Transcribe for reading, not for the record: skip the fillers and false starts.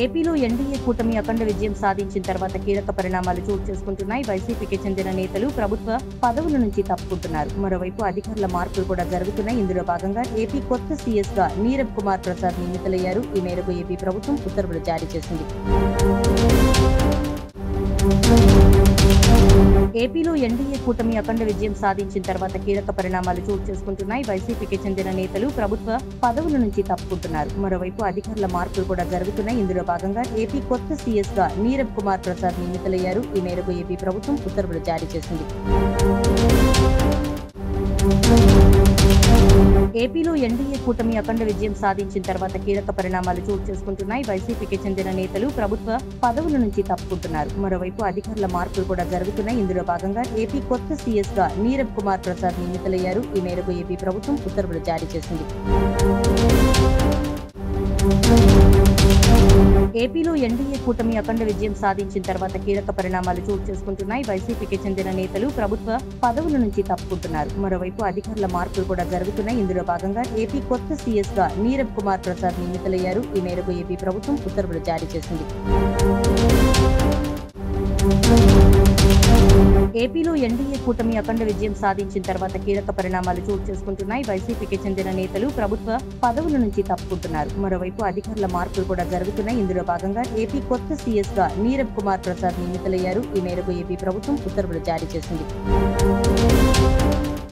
ఏపీలో ఎన్డీఏ కూటమి అఖండ విజయం సాధించిన తర్వాత కీలక పరిణామాలు చోటు చేసుకుంటున్నాయి. వైసీపీకి చెందిన నేతలు ప్రభుత్వ పదవుల నుంచి తప్పుకుంటున్నారు. మరోవైపు అధికారుల మార్పులు కూడా జరుగుతున్నాయి. ఇందులో భాగంగా ఏపీ కొత్త సీఎస్ గా నీరబ్ కుమార్ ప్రసాద్ నియమితులయ్యారు. ఈ మేరకు ఏపీ ప్రభుత్వం ఉత్తర్వులు జారీ చేసింది. ఏపీలో ఎన్డీఏ కూటమి అఖండ విజయం సాధించిన తర్వాత కీలక పరిణామాలు చోటు చేసుకుంటున్నాయి. వైసీపీకి చెందిన నేతలు ప్రభుత్వ పదవుల నుంచి తప్పుకుంటున్నారు. మరోవైపు అధికారుల మార్పులు కూడా జరుగుతున్నాయి. ఇందులో భాగంగా ఏపీ కొత్త సీఎస్ గా నీరబ్ కుమార్ ప్రసాద్ నియమితులయ్యారు. ఈ మేరకు ఏపీ ప్రభుత్వం ఉత్తర్వులు జారీ చేసింది. ఏపీలో ఎన్డీఏ కూటమి అఖండ విజయం సాధించిన తర్వాత కీలక పరిణామాలు చోటు చేసుకుంటున్నాయి. వైసీపీకి చెందిన నేతలు ప్రభుత్వ పదవుల నుంచి తప్పుకుంటున్నారు. మరోవైపు అధికారుల మార్పులు కూడా జరుగుతున్నాయి. ఇందులో భాగంగా ఏపీ కొత్త సీఎస్ గా నీరబ్ కుమార్ ప్రసాద్ నియమితులయ్యారు. ఈ మేరకు ఏపీ ప్రభుత్వం ఉత్తర్వులు జారీ చేసింది. ఏపీలో ఎన్డీఏ కూటమి అఖండ విజయం సాధించిన తర్వాత కీలక పరిణామాలు చోటు చేసుకుంటున్నాయి. వైసీపీకి చెందిన నేతలు ప్రభుత్వ పదవుల నుంచి తప్పుకుంటున్నారు. మరోవైపు అధికారుల మార్పులు కూడా జరుగుతున్నాయి. ఇందులో భాగంగా ఏపీ కొత్త సీఎస్ గా నీరబ్ కుమార్ ప్రసాద్ నియమితులయ్యారు. ఈ మేరకు ఏపీ ప్రభుత్వం ఉత్తర్వులు జారీ చేసింది. ఏపీలో ఎన్డీఏ కూటమి అఖండ విజయం సాధించిన తర్వాత కీలక పరిణామాలు చోటు చేసుకుంటున్నాయి. వైసీపీకి చెందిన నేతలు ప్రభుత్వ పదవుల నుంచి తప్పుకుంటున్నారు. మరోవైపు అధికారుల మార్పులు కూడా జరుగుతున్నాయి. ఇందులో భాగంగా ఏపీ కొత్త సీఎస్ గా నీరబ్ కుమార్ ప్రసాద్ నియమితులయ్యారు. ఈ మేరకు ఏపీ ప్రభుత్వం ఉత్తర్వులు జారీ చేసింది.